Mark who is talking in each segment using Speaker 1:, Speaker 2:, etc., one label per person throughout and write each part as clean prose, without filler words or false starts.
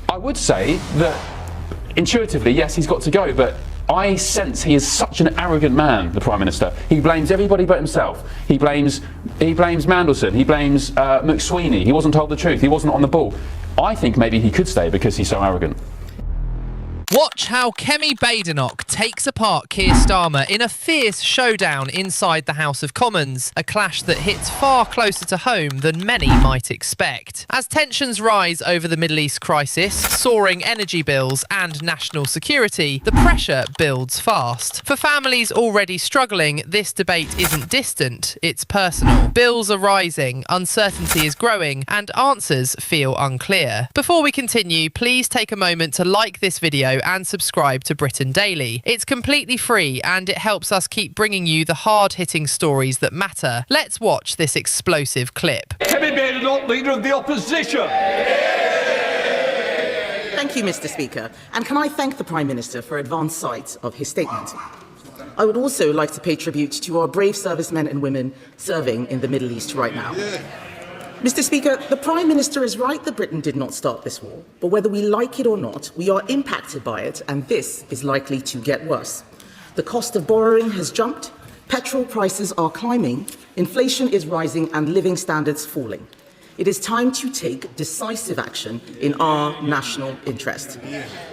Speaker 1: I would say that intuitively, yes, he's got to go, but I sense he is such an arrogant man, the Prime Minister. He blames everybody but himself. He blames Mandelson. He blames McSweeney. He wasn't told the truth. He wasn't on the ball. I think maybe he could stay because he's so arrogant.
Speaker 2: Watch how Kemi Badenoch takes apart Keir Starmer in a fierce showdown inside the House of Commons, a clash that hits far closer to home than many might expect. As tensions rise over the Middle East crisis, soaring energy bills and national security, the pressure builds fast. For families already struggling, this debate isn't distant, it's personal. Bills are rising, uncertainty is growing, and answers feel unclear. Before we continue, please take a moment to like this video and subscribe to Britain Daily. It's completely free and it helps us keep bringing you the hard-hitting stories that matter. Let's watch this explosive clip.
Speaker 3: Kemi Badenoch, Leader of the Opposition.
Speaker 4: Thank you, Mr. Speaker. And can I thank the Prime Minister for advance sight of his statement. I would also like to pay tribute to our brave servicemen and women serving in the Middle East right now. Mr. Speaker, the Prime Minister is right that Britain did not start this war, but whether we like it or not, we are impacted by it, and this is likely to get worse. The cost of borrowing has jumped, petrol prices are climbing, inflation is rising, and living standards falling. It is time to take decisive action in our national interest.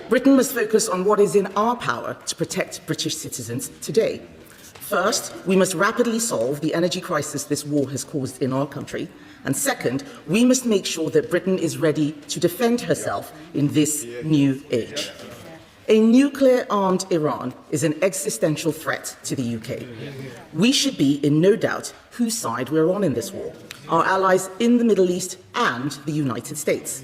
Speaker 4: Britain must focus on what is in our power to protect British citizens today. First, we must rapidly solve the energy crisis this war has caused in our country. And second, we must make sure that Britain is ready to defend herself in this new age. A nuclear-armed Iran is an existential threat to the UK. We should be in no doubt whose side we're on in this war, our allies in the Middle East and the United States.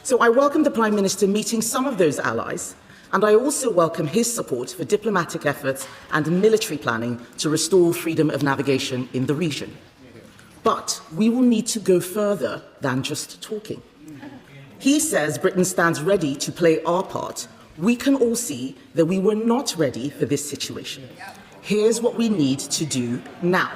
Speaker 4: So I welcome the Prime Minister meeting some of those allies, and I also welcome his support for diplomatic efforts and military planning to restore freedom of navigation in the region. But we will need to go further than just talking. He says Britain stands ready to play our part. We can all see that we were not ready for this situation. Here's what we need to do now.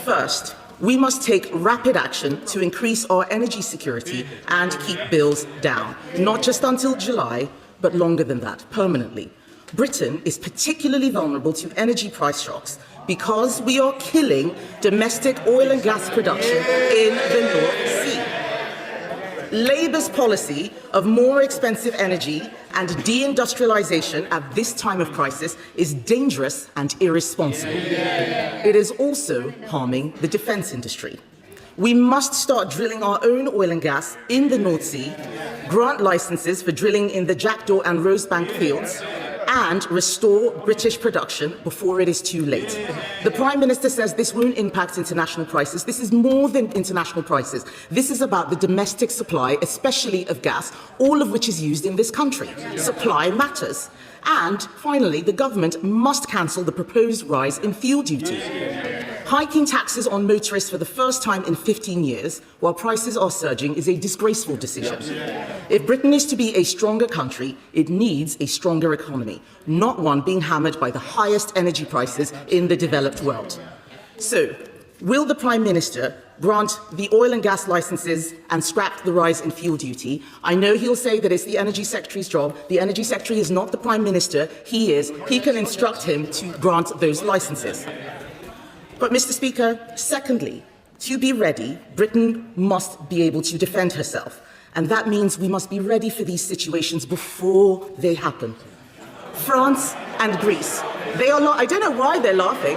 Speaker 4: First, we must take rapid action to increase our energy security and keep bills down, not just until July, but longer than that, permanently. Britain is particularly vulnerable to energy price shocks because we are killing domestic oil and gas production in the North Sea. Labour's policy of more expensive energy and deindustrialisation at this time of crisis is dangerous and irresponsible. It is also harming the defence industry. We must start drilling our own oil and gas in the North Sea, grant licences for drilling in the Jackdaw and Rosebank fields, and restore British production before it is too late. The Prime Minister says this won't impact international prices. This is more than international prices. This is about the domestic supply, especially of gas, all of which is used in this country. Supply matters. And finally, the government must cancel the proposed rise in fuel duty. Hiking taxes on motorists for the first time in 15 years, while prices are surging, is a disgraceful decision. If Britain is to be a stronger country, it needs a stronger economy, not one being hammered by the highest energy prices in the developed world. So, will the Prime Minister grant the oil and gas licences and scrap the rise in fuel duty? I know he'll say that it's the Energy Secretary's job. The Energy Secretary is not the Prime Minister. He is. He can instruct him to grant those licences. But, Mr. Speaker, secondly, to be ready, Britain must be able to defend herself. And that means we must be ready for these situations before they happen. France and Greece, they are I don't know why they're laughing.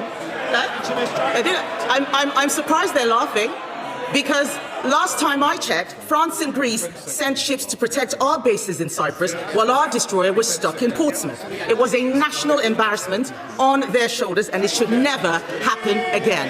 Speaker 4: I'm surprised they're laughing, because last time I checked, France and Greece sent ships to protect our bases in Cyprus while our destroyer was stuck in Portsmouth. It was a national embarrassment on their shoulders, and it should never happen again.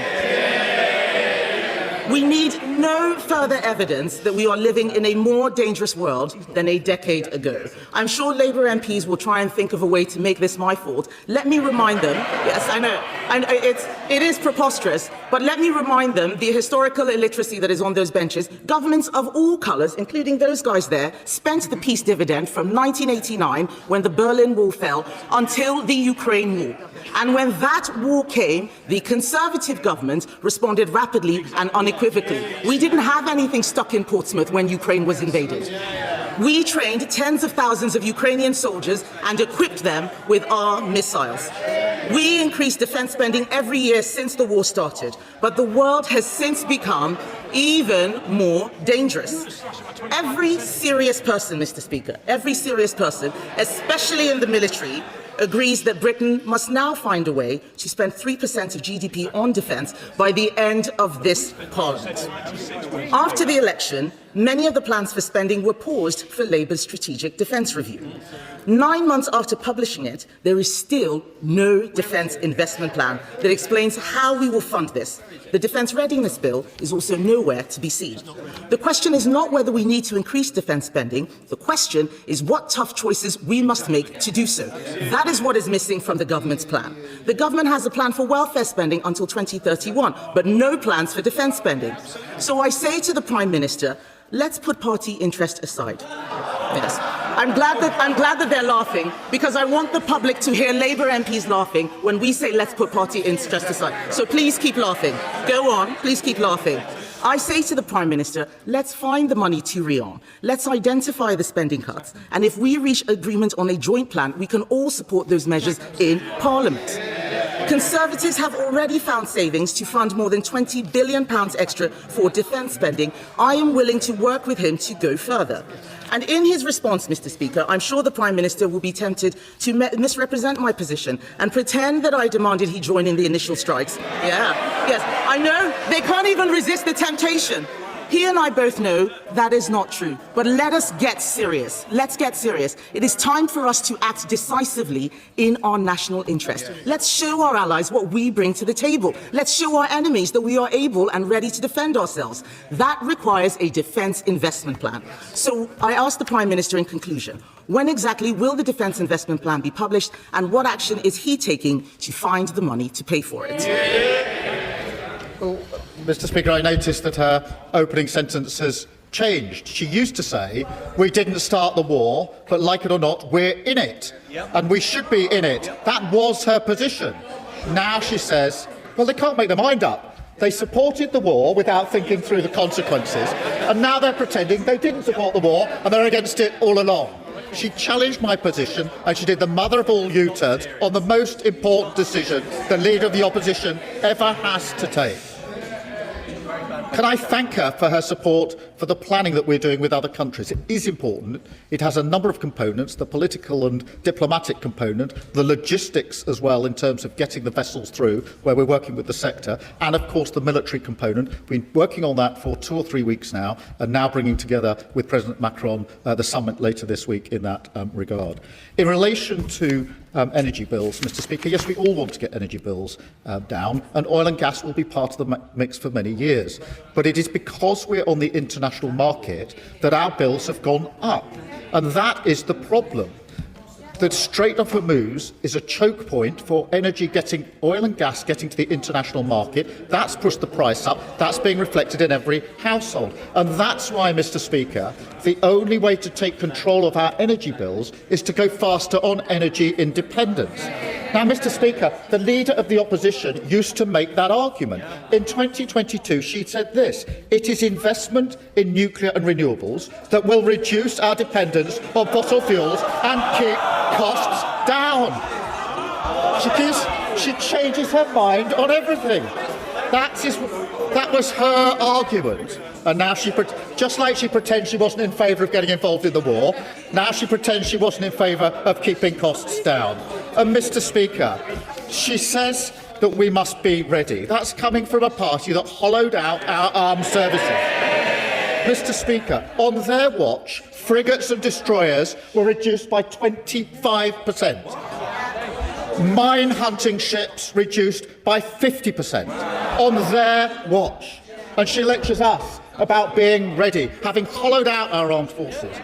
Speaker 4: We need no further evidence that we are living in a more dangerous world than a decade ago. I'm sure Labour MPs will try and think of a way to make this my fault. Let me remind them, yes, I know, and it is preposterous, but let me remind them the historical illiteracy that is on those benches. Governments of all colours, including those guys there, spent the peace dividend from 1989, when the Berlin Wall fell, until the Ukraine war. And when that war came, the Conservative government responded rapidly and unequivocally. We didn't have anything stuck in Portsmouth when Ukraine was invaded. We trained tens of thousands of Ukrainian soldiers and equipped them with our missiles. We increased defense spending every year since the war started, but the world has since become even more dangerous. Every serious person, Mr. Speaker, every serious person, especially in the military, agrees that Britain must now find a way to spend 3% of GDP on defence by the end of this Parliament. After the election, many of the plans for spending were paused for Labour's strategic defence review. 9 months after publishing it, there is still no defence investment plan that explains how we will fund this. The Defence Readiness Bill is also nowhere to be seen. The question is not whether we need to increase defence spending. The question is what tough choices we must make to do so. That is what is missing from the government's plan. The government has a plan for welfare spending until 2031, but no plans for defence spending. So I say to the Prime Minister, let's put party interest aside. Yes. I'm glad that they're laughing, because I want the public to hear Labour MPs laughing when we say let's put party interest aside. So please keep laughing. Go on, please keep laughing. I say to the Prime Minister, let's find the money to rearm. Let's identify the spending cuts. And if we reach agreement on a joint plan, we can all support those measures in Parliament. Conservatives have already found savings to fund more than £20 billion extra for defence spending. I am willing to work with him to go further. And in his response, Mr. Speaker, I'm sure the Prime Minister will be tempted to misrepresent my position and pretend that I demanded he join in the initial strikes. Yes, I know. They can't even resist the temptation. He and I both know that is not true. But let us get serious. Let's get serious. It is time for us to act decisively in our national interest. Let's show our allies what we bring to the table. Let's show our enemies that we are able and ready to defend ourselves. That requires a defence investment plan. So I ask the Prime Minister in conclusion, when exactly will the defence investment plan be published, and what action is he taking to find the money to pay for it?
Speaker 5: Well, Mr. Speaker, I noticed that her opening sentence has changed. She used to say, we didn't start the war, but like it or not, we're in it. And we should be in it. That was her position. Now she says, well, they can't make their mind up. They supported the war without thinking through the consequences, and now they're pretending they didn't support the war and they're against it all along. She challenged my position, and she did the mother of all U-turns on the most important decision the Leader of the Opposition ever has to take. Can I thank her for her support for the planning that we're doing with other countries? It is important. It has a number of components, the political and diplomatic component, the logistics as well in terms of getting the vessels through, where we're working with the sector, and of course the military component. We've been working on that for 2 or 3 weeks now, and now bringing together with President Macron the summit later this week in that regard. In relation to energy bills, Mr. Speaker, yes, we all want to get energy bills down, and oil and gas will be part of the mix for many years. But it is because we're on the international market that our bills have gone up. And that is the problem. The Strait of Hormuz is a choke point for oil and gas getting to the international market. That's pushed the price up. That's being reflected in every household. And that's why, Mr. Speaker, the only way to take control of our energy bills is to go faster on energy independence. Now, Mr. Speaker, the Leader of the Opposition used to make that argument. In 2022, she said this: it is investment in nuclear and renewables that will reduce our dependence on fossil fuels and keep costs down. She changes her mind on everything. That was her argument. And now just like she pretends she wasn't in favour of getting involved in the war, now she pretends she wasn't in favour of keeping costs down. And Mr. Speaker, she says that we must be ready. That's coming from a party that hollowed out our armed services. Mr. Speaker, on their watch, frigates and destroyers were reduced by 25%. Mine-hunting ships reduced by 50% on their watch. And she lectures us about being ready, having hollowed out our armed forces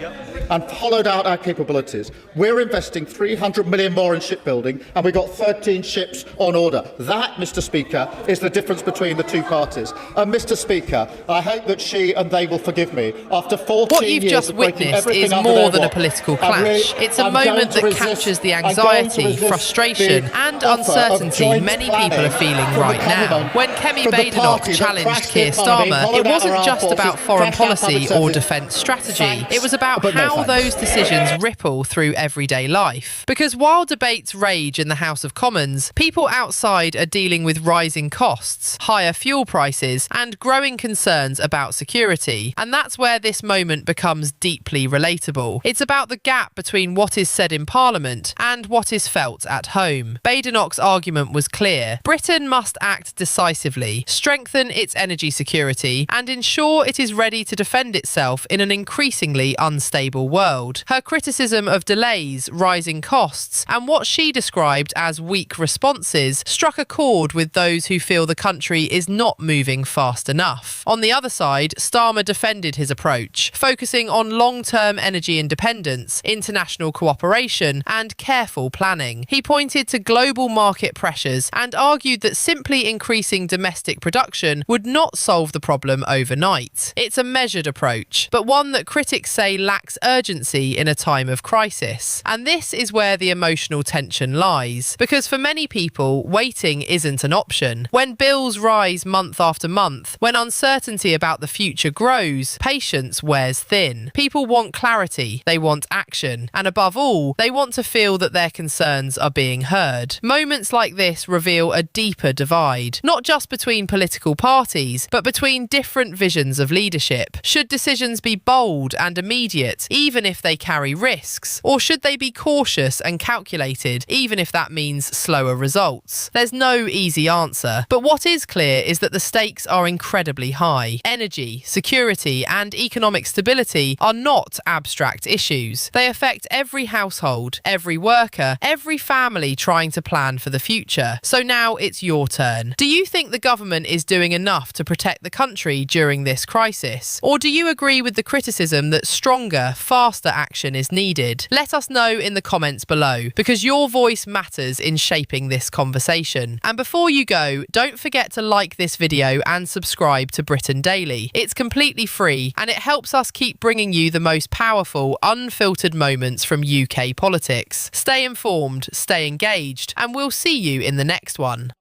Speaker 5: and hollowed out our capabilities. We're investing £300 million more in shipbuilding, and we've got 13 ships on order. That, Mr. Speaker, is the difference between the two parties. And, Mr. Speaker, I hope that she and they will forgive me. After 14
Speaker 2: what you've
Speaker 5: years
Speaker 2: just
Speaker 5: of breaking
Speaker 2: witnessed
Speaker 5: everything
Speaker 2: is
Speaker 5: under
Speaker 2: more
Speaker 5: their
Speaker 2: than a
Speaker 5: watch,
Speaker 2: political clash. It's a moment that captures the anxiety, frustration and uncertainty many people are feeling right now. When Kemi Badenoch challenged Keir Starmer, it wasn't just just about foreign policy or defence strategy. It was about how those decisions ripple through everyday life. Because while debates rage in the House of Commons, people outside are dealing with rising costs, higher fuel prices, and growing concerns about security. And that's where this moment becomes deeply relatable. It's about the gap between what is said in Parliament and what is felt at home. Badenoch's argument was clear. Britain must act decisively, strengthen its energy security, and ensure it is ready to defend itself in an increasingly unstable world. Her criticism of delays, rising costs, and what she described as weak responses struck a chord with those who feel the country is not moving fast enough. On the other side, Starmer defended his approach, focusing on long-term energy independence, international cooperation, and careful planning. He pointed to global market pressures and argued that simply increasing domestic production would not solve the problem overnight. It's a measured approach, but one that critics say lacks urgency in a time of crisis. And this is where the emotional tension lies. Because for many people, waiting isn't an option. When bills rise month after month, when uncertainty about the future grows, patience wears thin. People want clarity, they want action, and above all, they want to feel that their concerns are being heard. Moments like this reveal a deeper divide, not just between political parties, but between different visions of leadership. Should decisions be bold and immediate, even if they carry risks? Or should they be cautious and calculated, even if that means slower results? There's no easy answer, but what is clear is that the stakes are incredibly high. Energy, security, and economic stability are not abstract issues. They affect every household, every worker, every family trying to plan for the future. So now it's your turn. Do you think the government is doing enough to protect the country during this crisis? Or do you agree with the criticism that stronger, faster action is needed? Let us know in the comments below, because your voice matters in shaping this conversation. And before you go, don't forget to like this video and subscribe to Britain Daily. It's completely free, and it helps us keep bringing you the most powerful, unfiltered moments from UK politics. Stay informed, stay engaged, and we'll see you in the next one.